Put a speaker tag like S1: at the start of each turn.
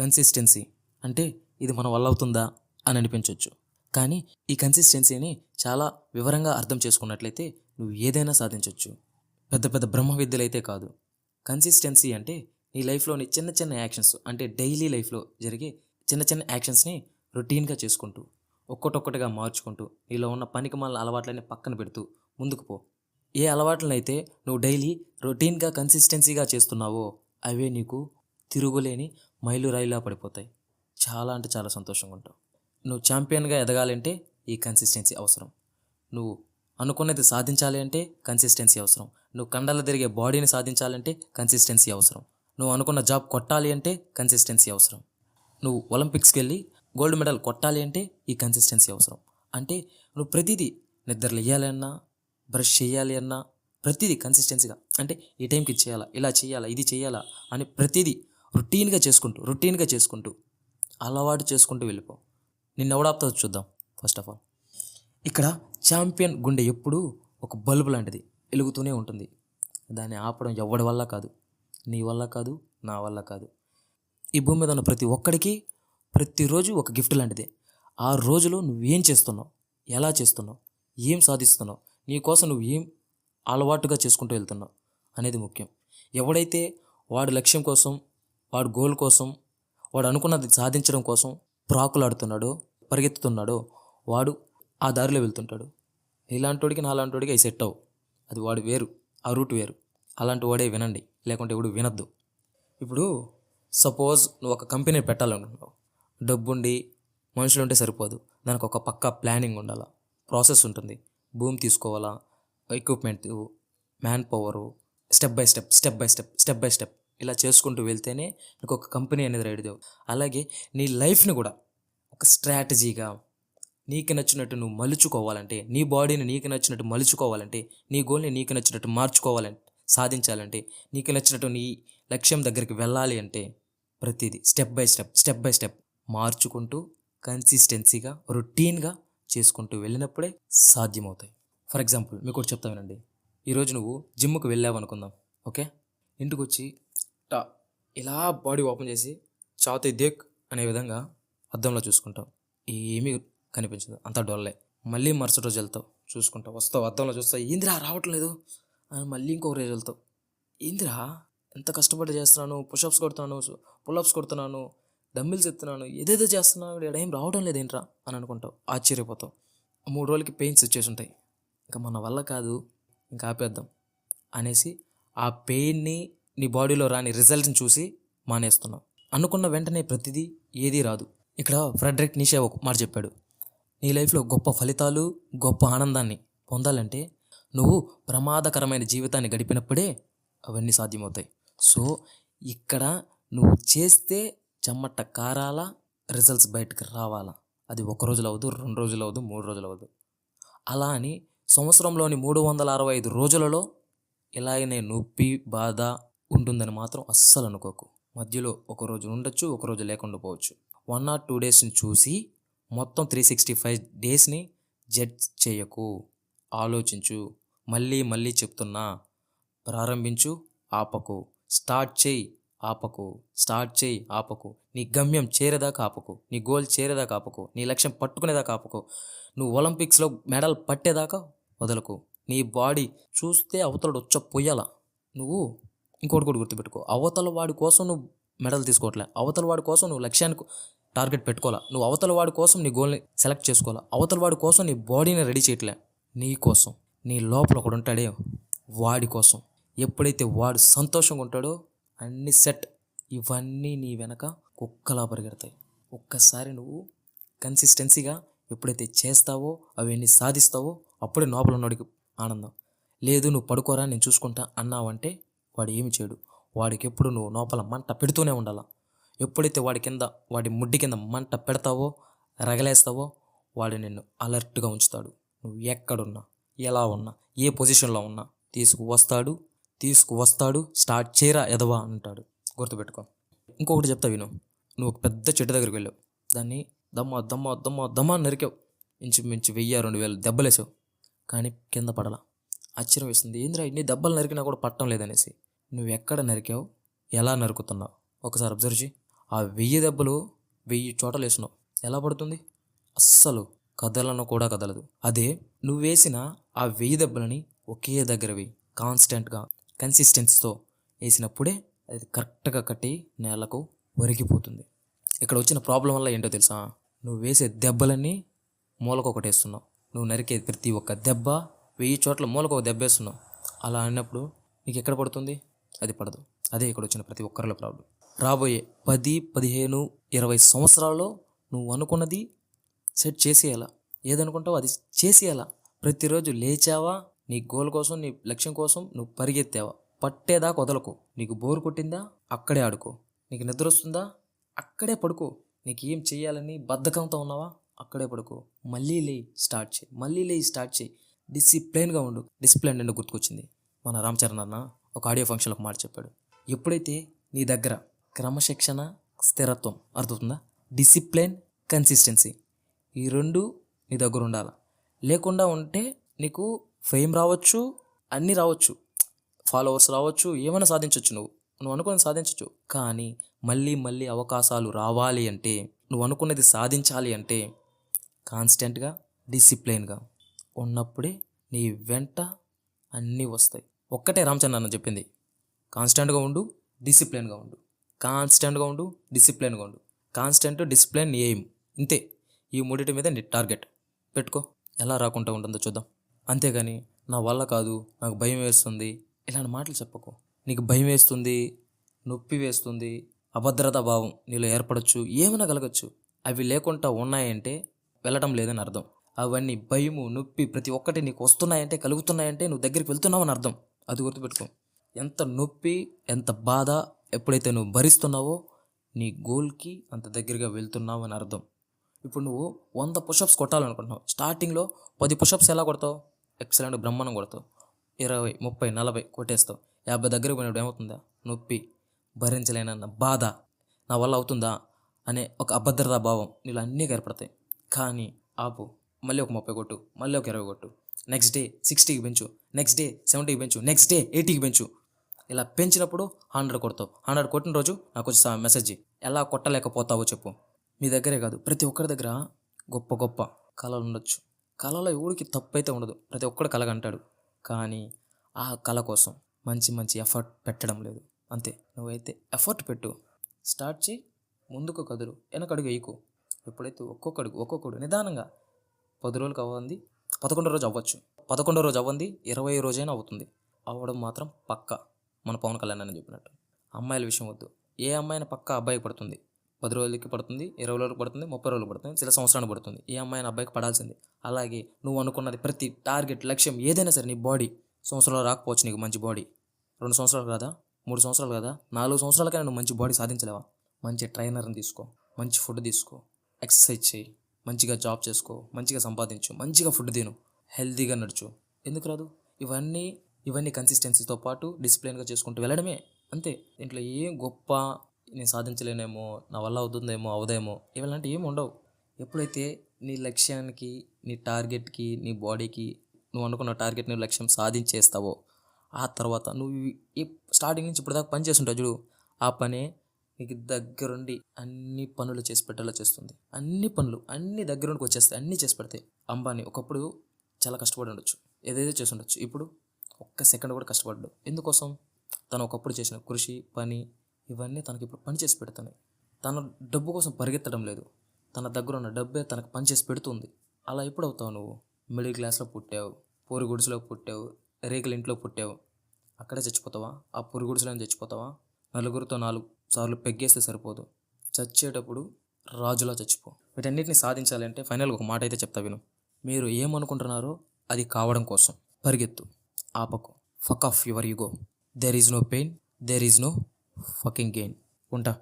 S1: Consistency అంటే ఇది మన వల్ల అవుతుందా అని అనిపించవచ్చు. కానీ ఈ కన్సిస్టెన్సీని చాలా వివరంగా అర్థం చేసుకున్నట్లయితే నువ్వు ఏదైనా సాధించవచ్చు. పెద్ద పెద్ద బ్రహ్మ విద్యలైతే కాదు. కన్సిస్టెన్సీ అంటే నీ లైఫ్లోని చిన్న చిన్న యాక్షన్స్, అంటే డైలీ లైఫ్లో జరిగే చిన్న చిన్న యాక్షన్స్ని రొటీన్గా చేసుకుంటూ ఒక్కటొక్కటిగా మార్చుకుంటూ నీలో ఉన్న పనికిమాలిన అలవాట్లన్నీ పక్కన పెడుతూ ముందుకు పో. ఏ అలవాట్లనైతే నువ్వు డైలీ రొటీన్గా కన్సిస్టెన్సీగా చేస్తున్నావో అవే నీకు తిరుగులేని మైలురాయిలా పడిపోతాయి. చాలా అంటే చాలా సంతోషంగా ఉంటావు. నువ్వు ఛాంపియన్గా ఎదగాలంటే ఈ కన్సిస్టెన్సీ అవసరం. నువ్వు అనుకున్నది సాధించాలి అంటే కన్సిస్టెన్సీ అవసరం. నువ్వు కండలు తిరిగే బాడీని సాధించాలంటే కన్సిస్టెన్సీ అవసరం. నువ్వు అనుకున్న జాబ్ కొట్టాలి అంటే కన్సిస్టెన్సీ అవసరం. నువ్వు ఒలింపిక్స్కి వెళ్ళి గోల్డ్ మెడల్ కొట్టాలి అంటే ఈ కన్సిస్టెన్సీ అవసరం. అంటే నువ్వు ప్రతిదీ నిద్రలు వేయాలి అన్నా, బ్రష్ చేయాలి అన్నా ప్రతిదీ కన్సిస్టెన్సీగా, అంటే ఈ టైంకి చేయాలా, ఇలా చేయాలా, ఇది చేయాలా అని ప్రతిదీ రొటీన్గా చేసుకుంటూ అలవాటు చేసుకుంటూ వెళ్ళిపో. నిన్నెవడాపుతో చూద్దాం. ఫస్ట్ ఆఫ్ ఆల్ ఇక్కడ ఛాంపియన్ గుండె ఎప్పుడూ ఒక బల్బు లాంటిది, వెలుగుతూనే ఉంటుంది. దాన్ని ఆపడం ఎవడి వల్ల కాదు, నీ వల్ల కాదు, నా వల్ల కాదు. ఈ భూమి మీద ఉన్న ప్రతి ఒక్కడికి ప్రతిరోజు ఒక గిఫ్ట్ లాంటిదే. ఆ రోజులో నువ్వేం చేస్తున్నావు, ఎలా చేస్తున్నావు, ఏం సాధిస్తున్నావు, నీ కోసం నువ్వు ఏం అలవాటుగా చేసుకుంటూ వెళ్తున్నావు అనేది ముఖ్యం. ఎవడైతే వాడి లక్ష్యం కోసం, వాడి గోల్ కోసం, వాడు అనుకున్నది సాధించడం కోసం ప్రాకులాడుతున్నాడో, పరిగెత్తుతున్నాడో వాడు ఆ దారిలో వెళ్తుంటాడు. ఇలాంటోడికి నాలాంటోడికి అవి సెట్ అవ్వు. అది వాడు వేరు, ఆ రూట్ వేరు. అలాంటి వాడే వినండి, లేకుంటే ఎవడు వినద్దు. ఇప్పుడు సపోజ్ నువ్వు ఒక కంపెనీ పెట్టాలనుకుంటున్నావు. డబ్బుండి మనుషులు ఉంటే సరిపోదు, దానికి ఒక పక్కా ప్లానింగ్ ఉండాలా, ప్రాసెస్ ఉంటుంది. భూమి తీసుకోవాలా, equipment, man power, step by step ఇలా చేసుకుంటూ వెళ్తేనే నీకు ఒక కంపెనీ అనేది రెడీ అవుతుంది. అలాగే నీ లైఫ్ని కూడా ఒక స్ట్రాటజీగా నీకు నచ్చినట్టు నువ్వు మలుచుకోవాలంటే, నీ బాడీని నీకు నచ్చినట్టు మలుచుకోవాలంటే, నీ గోల్ని నీకు నచ్చినట్టు మార్చుకోవాలంటే, సాధించాలంటే, నీకు నచ్చినట్టు నీ లక్ష్యం దగ్గరికి వెళ్ళాలి అంటే ప్రతిదీ స్టెప్ బై స్టెప్ మార్చుకుంటూ కన్సిస్టెన్సీగా రొటీన్గా చేసుకుంటూ వెళ్ళినప్పుడే సాధ్యమవుతాయి. ఫర్ ఎగ్జాంపుల్ మీకు ఒకటి చెప్తా వినండి. ఈరోజు నువ్వు జిమ్కి వెళ్ళావు అనుకుందాం. ఓకే, ఇంటికి వచ్చి ఇలా బాడీ ఓపెన్ చేసి చాతే దేక్ అనే విధంగా అద్దంలో చూసుకుంటావు. ఏమీ కనిపించదు, అంతా డొల్లే. మళ్ళీ మరుసటి రోజు వెళ్తావు, చూసుకుంటావు, వస్తావు, అద్దంలో చూస్తావు, ఏందిరా రావట్లేదు అని మళ్ళీ ఇంకొక రోజు వెళ్తావు. ఏందిరా ఎంత కష్టపడి చేస్తున్నాను, పుషప్స్ కొడుతున్నాను, పుల్అప్స్ కొడుతున్నాను, డంబిల్స్ ఎత్తున్నాను, ఏదేదో చేస్తున్నాను, ఇక్కడ ఏం రావడం లేదేంట్రా అని అనుకుంటావు, ఆశ్చర్యపోతావు. 3 రోజులకి పెయిన్స్ వచ్చేసి ఉంటాయి. ఇంకా మన వల్ల కాదు, ఇంకా ఆపేద్దాం అనేసి ఆ పెయిన్ని, నీ బాడీలో రాని రిజల్ట్ని చూసి మానేస్తున్నావు. అనుకున్న వెంటనే ప్రతిదీ ఏదీ రాదు. ఇక్కడ ఫ్రెడరిక్ నీషే ఒక మాట చెప్పాడు, నీ లైఫ్లో గొప్ప ఫలితాలు, గొప్ప ఆనందాన్ని పొందాలంటే నువ్వు ప్రమాదకరమైన జీవితాన్ని గడిపినప్పుడే అవన్నీ సాధ్యమవుతాయి. సో ఇక్కడ నువ్వు చేస్తే చెమట కారాల, రిజల్ట్స్ బయటకు రావాలా. అది 1 రోజులు అవ్వదు, 2 రోజులు అవ్వదు, 3 రోజులు అవ్వదు. అలా అని సంవత్సరంలోని 365 రోజులలో ఇలాగనే నొప్పి, బాధ ఉంటుందని మాత్రం అస్సలు అనుకోకు. మధ్యలో 1 రోజు ఉండొచ్చు, 1 రోజు లేకుండా పోవచ్చు. 1 or 2 డేస్ని చూసి మొత్తం 365 డేస్ని జడ్జ్ చేయకు, ఆలోచించు. మళ్ళీ చెప్తున్నా, ప్రారంభించు, ఆపకు. స్టార్ట్ చేయి, ఆపకు. నీ గమ్యం చేరేదాకా ఆపకు, నీ గోల్ చేరేదాకా ఆపకు, నీ లక్ష్యం పట్టుకునేదాకా ఆపకు, నువ్వు ఒలింపిక్స్లో మెడల్ పట్టేదాకా వదలకు. నీ బాడీ చూస్తే అవతలడు వచ్చ పొయ్యాల. నువ్వు ఇంకోటి కూడా గుర్తుపెట్టుకో, అవతల వాడి కోసం నువ్వు మెడల్ తీసుకోవట్లే, అవతల వాడి కోసం నువ్వు లక్ష్యానికి టార్గెట్ పెట్టుకోవాలా, నువ్వు అవతల వాడి కోసం నీ గోల్ని సెలెక్ట్ చేసుకోవాలా, అవతల వాడి కోసం నీ బాడీని రెడీ చేయట్లే, నీ కోసం. నీ లోపల ఒకడు ఉంటాడే, వాడి కోసం. ఎప్పుడైతే వాడు సంతోషంగా ఉంటాడో అన్ని సెట్. ఇవన్నీ నీ వెనక కుక్కలా పరిగెడతాయి. ఒక్కసారి నువ్వు కన్సిస్టెన్సీగా ఎప్పుడైతే చేస్తావో, అవన్నీ సాధిస్తావో అప్పుడే లోపల ఉన్నవాడికి ఆనందం. లేదు నువ్వు పడుకోరా నేను చూసుకుంటా అన్నావంటే వాడు ఏమి చేయడు. వాడికి ఎప్పుడు నువ్వు లోపల మంట పెడుతూనే ఉండాలా. ఎప్పుడైతే వాడి ముడ్డి కింద మంట పెడతావో, రగలేస్తావో, వాడు నిన్ను అలర్ట్గా ఉంచుతాడు. నువ్వు ఎక్కడున్నా, ఎలా ఉన్నా, ఏ పొజిషన్లో ఉన్నా తీసుకువస్తాడు. స్టార్ట్ చేయరా ఎదవా అంటాడు. గుర్తుపెట్టుకో. ఇంకొకటి చెప్తా విను. నువ్వు ఒక పెద్ద చెట్టు దగ్గరికి వెళ్ళావు, దాన్ని దమ్మ నరికావు. ఇంచుమించు 1000-2000 దెబ్బలేసావు, కానీ కింద పడలా. ఆశ్చర్యం వేస్తుంది, ఏంద్రా ఇన్ని దెబ్బలు నరికినా కూడా పట్టడం లేదనేసి. నువ్వు ఎక్కడ నరికావు, ఎలా నరుకుతున్నావు ఒకసారి అబ్జర్వ్ చేయి. ఆ 1000 దెబ్బలు 1000 చోటలు వేసినావు, ఎలా పడుతుంది? అస్సలు కదలను కూడా కదలదు. అదే నువ్వు వేసిన ఆ 1000 దెబ్బలని ఒకే దగ్గర వేయి, కాన్స్టెంట్గా కన్సిస్టెన్సీతో వేసినప్పుడే అది కరెక్ట్గా కట్టి నేలకు ఒరిగిపోతుంది. ఇక్కడ వచ్చిన ప్రాబ్లం వల్ల ఏంటో తెలుసా? నువ్వు వేసే దెబ్బలన్నీ మూలకొకటి వేస్తున్నావు. నువ్వు నరికే ప్రతి ఒక్క దెబ్బ 1000 చోట్ల మూలకు ఒక దెబ్బ వేస్తున్నావు. అలా అన్నప్పుడు నీకు ఎక్కడ పడుతుంది? అది పడదు. అదే ఇక్కడ వచ్చిన ప్రతి ఒక్కరిలో ప్రాబ్లం. రాబోయే 10, 15, 20 సంవత్సరాల్లో నువ్వు అనుకున్నది సెట్ చేసేయాలా. ఏదనుకుంటావో అది చేసేయాలా. ప్రతిరోజు లేచావా, నీ గోల్ కోసం, నీ లక్ష్యం కోసం నువ్వు పరిగెత్తావా, పట్టేదాకా వదలకు. నీకు బోర్ కొట్టిందా, అక్కడే ఆడుకో. నీకు నిద్ర వస్తుందా, అక్కడే పడుకో. నీకు ఏం చేయాలని బద్ధకంతో ఉన్నావా, అక్కడే పడుకో. మళ్ళీ లేయి, స్టార్ట్ చేయి. మళ్ళీ లేయి, స్టార్ట్ చేయి. డిసిప్లైన్గా ఉండు. డిసిప్లైన్ నిన్ను గుర్తుకొచ్చింది. మన రామ్ చరణ్ అన్న ఒక ఆడియో ఫంక్షన్లో ఒక మాట చెప్పాడు. ఎప్పుడైతే నీ దగ్గర క్రమశిక్షణ, స్థిరత్వం, అర్థవుతుందా, డిసిప్లైన్, కన్సిస్టెన్సీ, ఈ రెండు నీ దగ్గర ఉండాలి. లేకుండా ఉంటే నీకు ఫేమ్ రావచ్చు, అన్నీ రావచ్చు, ఫాలోవర్స్ రావచ్చు, ఏమైనా సాధించవచ్చు. నువ్వు అనుకున్నది సాధించవచ్చు. కానీ మళ్ళీ మళ్ళీ అవకాశాలు రావాలి అంటే, నువ్వు అనుకున్నది సాధించాలి అంటే కాన్స్టెంట్గా, డిసిప్లైన్గా ఉన్నప్పుడే నీ వెంట అన్నీ వస్తాయి. ఒక్కటే రామచంద్ర అన్న చెప్పింది, కాన్స్టెంట్గా ఉండు, డిసిప్లైన్గా ఉండు. కాన్స్టెంట్గా ఉండు, డిసిప్లైన్గా ఉండు. కాన్స్టెంట్, డిసిప్లైన్, ఎయిమ్, ఇంతే. ఈ మూడింటి మీద నీ టార్గెట్ పెట్టుకో. ఎలా రాకుండా ఉంటుందో చూద్దాం. అంతేగాని నా వల్ల కాదు, నాకు భయం వేస్తుంది, ఇలాంటి మాటలు చెప్పకు. నీకు భయం వేస్తుంది, నొప్పి వేస్తుంది, అభద్రతా భావం నీలో ఏర్పడవచ్చు, ఏమైనా కలగచ్చు. అవి లేకుండా ఉన్నాయంటే వెళ్ళటం లేదని అర్థం. అవన్నీ భయము, నొప్పి ప్రతి ఒక్కటి నీకు వస్తున్నాయంటే, కలుగుతున్నాయంటే నువ్వు దగ్గరికి వెళ్తున్నావు అని అర్థం. అది గుర్తుపెట్టుకో. ఎంత నొప్పి, ఎంత బాధ ఎప్పుడైతే నువ్వు భరిస్తున్నావో నీ గోల్కి అంత దగ్గరగా వెళ్తున్నావు అని అర్థం. ఇప్పుడు నువ్వు 100 పుషప్స్ కొట్టాలనుకుంటున్నావు. స్టార్టింగ్లో 10 పుషప్స్ ఎలా కొడతావు? ఎక్సలెంట్, బ్రహ్మాండం కొడతావు. 20, 30, 40 కొట్టేస్తావు. 50 దగ్గరకు పోయినప్పుడు ఏమవుతుందా? నొప్పి, భరించలేనన్న బాధ, నా వల్ల అవుతుందా అనే ఒక అభద్రతా భావం నీళ్ళు అన్నీ ఏర్పడతాయి. కానీ ఆపు, మళ్ళీ ఒక 30 కొట్టు, మళ్ళీ ఒక 20 కొట్టు, నెక్స్ట్ డే 60కి పెంచు, నెక్స్ట్ డే 70కి పెంచు, నెక్స్ట్ డే 80కి పెంచు. ఇలా పెంచినప్పుడు 100 కొడతావు. 100 కొట్టిన రోజు నాకు వచ్చి మెసేజ్ ఎలా కొట్టలేకపోతావో చెప్పు. మీ దగ్గరే కాదు, ప్రతి ఒక్కరి దగ్గర గొప్ప గొప్ప కళలు ఉండొచ్చు. కళలో ఎవరికి తప్పు అయితే ఉండదు, ప్రతి ఒక్కడు కలగంటాడు. కానీ ఆ కళ కోసం మంచి మంచి ఎఫర్ట్ పెట్టడం లేదు. అంతే. నువ్వైతే ఎఫర్ట్ పెట్టు, స్టార్ట్ చేయి, ముందుకు కదులు, వెనకడుగు వేయకు. ఎప్పుడైతే ఒక్కొక్కడు నిదానంగా 10 రోజులకు అవ్వంది, 11వ రోజు అవ్వచ్చు, 11వ రోజు అవ్వంది, 20వ రోజైనా అవుతుంది. అవ్వడం మాత్రం పక్క. మన పవన్ కళ్యాణ్ అని చెప్పినట్టు అమ్మాయిల విషయం వద్దు. ఏ అమ్మాయిని పక్క అబ్బాయికి పడుతుంది. 10 రోజులకి పడుతుంది, 20 రోజులకు పడుతుంది, 30 రోజులకు పడుతుంది, చిన్న సంవత్సరానికి పడుతుంది. ఏ అమ్మాయిని అబ్బాయికి పడాల్సిందే. అలాగే నువ్వు అనుకున్నది ప్రతి టార్గెట్, లక్ష్యం ఏదైనా సరే, నీ బాడీ సంవత్సరాలు రాకపోవచ్చు. నీకు మంచి బాడీ 2 సంవత్సరాలు కాదా, 3 సంవత్సరాలు కాదా, 4 సంవత్సరాలకైనా నువ్వు మంచి బాడీ సాధించలేవా? మంచి ట్రైనర్ని తీసుకో, మంచి ఫుడ్ తీసుకో, ఎక్సర్సైజ్ చేయి, మంచిగా జాబ్ చేసుకో, మంచిగా సంపాదించు, మంచిగా ఫుడ్ తిను, హెల్తీగా నడుచు. ఎందుకు రాదు? ఇవన్నీ కన్సిస్టెన్సీతో పాటు డిసిప్లిన్గా చేసుకుంటూ వెళ్ళడమే. అంతే. దీంట్లో ఏం గొప్ప, నేను సాధించలేనేమో, నా వల్ల అవుతుందేమో, అవదేమో, ఇలాంటివి ఏమి ఉండవు. ఎప్పుడైతే నీ లక్ష్యానికి, నీ టార్గెట్కి, నీ బాడీకి, నువ్వు అనుకున్న టార్గెట్, నీ లక్ష్యం సాధించేస్తావో ఆ తర్వాత నువ్వు ఈ స్టార్టింగ్ నుంచి ఇప్పుడు దాకా పని చేస్తుంటావు చూడు, ఆ పనే నీకు దగ్గరుండి అన్ని పనులు చేసి పెట్టేలా చేస్తుంది. అన్ని పనులు అన్ని దగ్గరుండికి వచ్చేస్తాయి, అన్నీ చేసి పెడతాయి. అంబానీ ఒకప్పుడు చాలా కష్టపడి ఉండొచ్చు, ఏదేదో చేసి ఉండొచ్చు. ఇప్పుడు ఒక్క సెకండ్ కూడా కష్టపడ్డాడు. ఎందుకోసం? తను ఒకప్పుడు చేసిన కృషి, పని, ఇవన్నీ తనకి ఇప్పుడు పని చేసి పెడుతున్నాయి. తన డబ్బు కోసం పరిగెత్తడం లేదు, తన దగ్గర ఉన్న డబ్బే తనకు పని చేసి పెడుతుంది. అలా ఎప్పుడు అవుతావు నువ్వు? మిడిల్ క్లాస్లో పుట్టావు, పూరి గుడిసెలో పుట్టావు, రేకుల ఇంట్లో పుట్టావు, అక్కడే చచ్చిపోతావా? ఆ పూరి గుడిసెలోనే చచ్చిపోతావా? నలుగురితో 4 సార్లు పెగ్గేస్తే సరిపోదు, చచ్చేటప్పుడు రాజులా చచ్చిపో. వీటన్నిటిని సాధించాలంటే ఫైనల్గా ఒక మాట అయితే చెప్తా విను. మీరు ఏమనుకుంటున్నారో అది కావడం కోసం పరిగెత్తు, ఆపకు. Fuck off your ego. There is no pain, there is no fucking gain. ఉంటా.